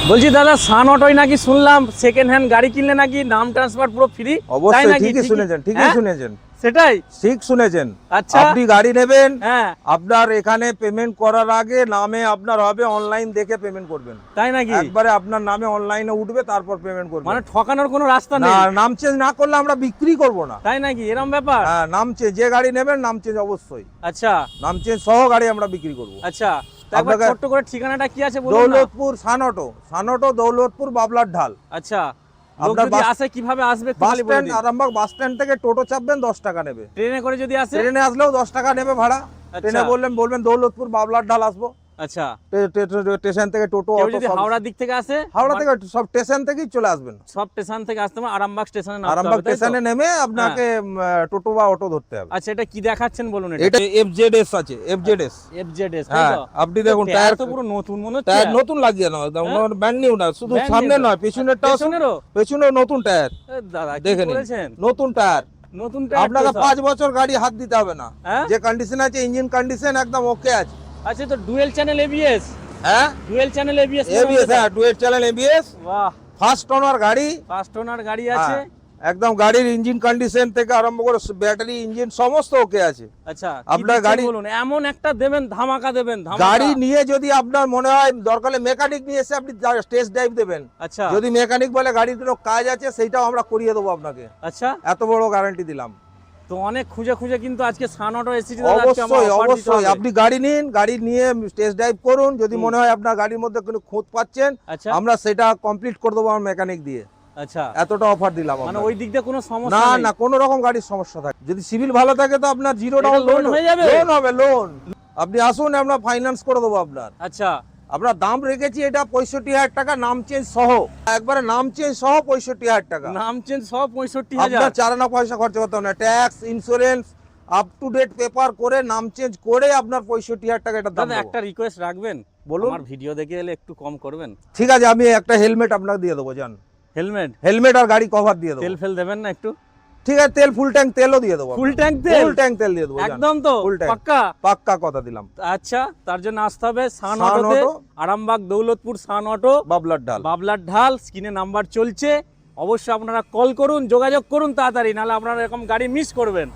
বলছি দাদা, সান অটোয় নাকি শুনলাম সেকেন্ড হ্যান্ড গাড়ি কিনলে নাকি নাম ট্রান্সফার পুরো ফ্রি। অবশ্যই ঠিকই শুনেছেন, ঠিকই শুনেছেন, সেটাই ঠিক শুনেছেন। আচ্ছা আপনি গাড়ি নেবেন, হ্যাঁ আপনার এখানে পেমেন্ট করার আগে নামে আপনার হবে, অনলাইন দেখে পেমেন্ট করবেন। তাই নাকি? একবারে আপনার নামে অনলাইনে উঠবে, তারপর পেমেন্ট করবেন। মানে ঠকানোর কোনো রাস্তা না, নেই? নাম চেঞ্জ না করলে আমরা বিক্রি করব না। তাই নাকি? এরকম ব্যাপার? হ্যাঁ, নাম চেঞ্জ, যে গাড়ি নেবেন নাম চেঞ্জ অবশ্যই। আচ্ছা নাম চেঞ্জ সহ গাড়ি আমরা বিক্রি করব। আচ্ছা, তো একবার আপনাকে- ছোট্ট করে ঠিকানাটা কি আছে বলুন না। দৌলতপুর সানঅটো, সানঅটো দৌলতপুর বাবলার ঢাল। আচ্ছা, লোক আপনার যদি বাস- আসে কিভাবে আসবে একটু বাস খালি বলে স্ট্যান্ড, দিন। আরামবাগ বাস স্ট্যান্ড থেকে টোটো চাপবেন, 10 টাকা নেবে। ট্রেনে করে যদি আসে? ট্রেনে আসলেও 10 টাকা নেবে ভাড়া। ট্রেনে বলবেন দৌলতপুর বাবলার ঢাল আসবো। আচ্ছা, স্টেশন থেকে টোটো, কেউ অটো যদি সব। হাওড়ার দিক থেকে আসে? হাওড়া থেকে সব স্টেশন থেকেই চলে আসবেন। সব স্টেশন থেকে আসতে হবে, আরামবাগ স্টেশনে নামতে আরামবাগ হবে, তাই তো? স্টেশনে নেমে আপনাকে টোটো বা অটো ধরতে হবে। আচ্ছা, এটা কি দেখাচ্ছেন বলুন। এটা এফজেডএস আছে, এফজেডএস। এফজেডএস, তাই হ্যাঁ, তো? আপনি দেখুন টায়ার টায়ার তো পুরো নতুন মনে হচ্ছে। টায়ার নতুন লাগিয়ে না, ব্র্যান্ড নিউ না, শুধু Brand সামনে new তো? নয়, পেছনেরটাও পেছনেরও? পেছনেও নতুন টায়ার। এ দাদা কি দেখে নিন, করেছেন? নতুন টায়ার। নতুন টায়ার আপনাকে তো সব। 5 বছর গাড়ি হাত দিতে হবে না। হ্যাঁ? যে কন্ডিশন আছে, ইঞ্জিন কন্ডিশন একদম ওকে আছে। আচ্ছা, তো ডুয়েল চ্যানেল এবিএস? হ্যাঁ, ডুয়েল চ্যানেল এবিএস? এবিএস, হ্যাঁ ডুয়েট চ্যানেল এবিএস, বাহ, ফার্স্ট ওনার গাড়ি। ফার্স্ট ওনার গাড়ি আছে। হ্যাঁ, একদম গাড়ির ইঞ্জিন কন্ডিশন থেকে আরম্ভ করে ব্যাটারি, ইঞ্জিন সমস্ত ওকে আছে। আচ্ছা, আপনার আপনার গাড়ি গাড়ি- বলুন, এমন একটা দেবেন, ধামাকা দেবেন, ধামাকা। গাড়ি নিয়ে যদি আপনার মনে হয় দরকার হলে মেকানিক নিয়ে এসে আপনি টেস্ট ড্রাইভ দেবেন। আচ্ছা যদি মেকানিক বলে গাড়ির কোনো কাজ আছে, সেইটাও আমরা করিয়ে দেবো আপনাকে। আচ্ছা, এত বড় গ্যারান্টি দিলাম। তো অনেক খুঁজে খুঁজে কিন্তু আজকে সান অটো এসেছি। অবশ্যই অবশ্যই, আপনি গাড়ি নিন, গাড়ি নিয়ে টেস্ট ড্রাইভ করুন। যদি মনে হয় আপনার গাড়ির মধ্যে কোনো খুঁত পাচ্ছেন, আচ্ছা আমরা সেটা কমপ্লিট করে দেবো আমার মেকানিক দিয়ে। আচ্ছা, এতটা অফার দিলাম মানে আপনাকে। ওই দিক দিয়ে কোনো না সমস্যা নেই? না, কোনো রকম গাড়ির সমস্যা থাকে, যদি সিভিল ভালো থাকে তো আপনার জিরো এটা ডাউন loan হয়ে যাবে? লোন হবে, লোন। আপনি আসুন, আমরা ফাইন্যান্স করে দেবো আপনার। আচ্ছা, আমরা দাম রেখেছি এটা 65,000 টাকা, নাম চেঞ্জ সহ। একবারে নাম চেঞ্জ সহ 65,000 টাকা। নাম চেঞ্জ সব 65,000? আপনার 4 আনা পয়সা খরচা করতে হবে না। Tax, insurance, up to date paper করে নাম চেঞ্জ করে আপনার 65,000 টাকা এটা দাম দাদা দেবো। একটা রিকোয়েস্ট রাখবেন, বলুন। আমার ভিডিও দেখে এলে একটু কম করবেন। ঠিক আছে, আমি একটা হেলমেট আপনাকে দিয়ে দেবো, জান। হেলমেট, হেলমেট আর গাড়ি কভার দিয়ে দেবো। তেল ফেল দেবেন না একটু? ঠিক আছে, তেল ফুল ট্যাঙ্ক তেলও দিয়ে দেবো। ফুল ট্যাঙ্ক তেল? ফুল ট্যাঙ্ক তেল দিয়ে দেবো, জান। একদম তো ফুল ট্যাঙ্ক, পাক্কা? পাক্কা কথা দিলাম। আচ্ছা, তার জন্য আসতে হবে সান সান অটোতে, অটো, আরামবাগ দৌলতপুর সান অটো, বাবলার ঢাল। বাবলার ঢাল। স্ক্রিনে নাম্বার চলছে, অবশ্যই আপনারা কল করুন, যোগাযোগ করুন তাড়াতাড়ি, নাহলে আপনারা এরকম গাড়ি মিস করবেন।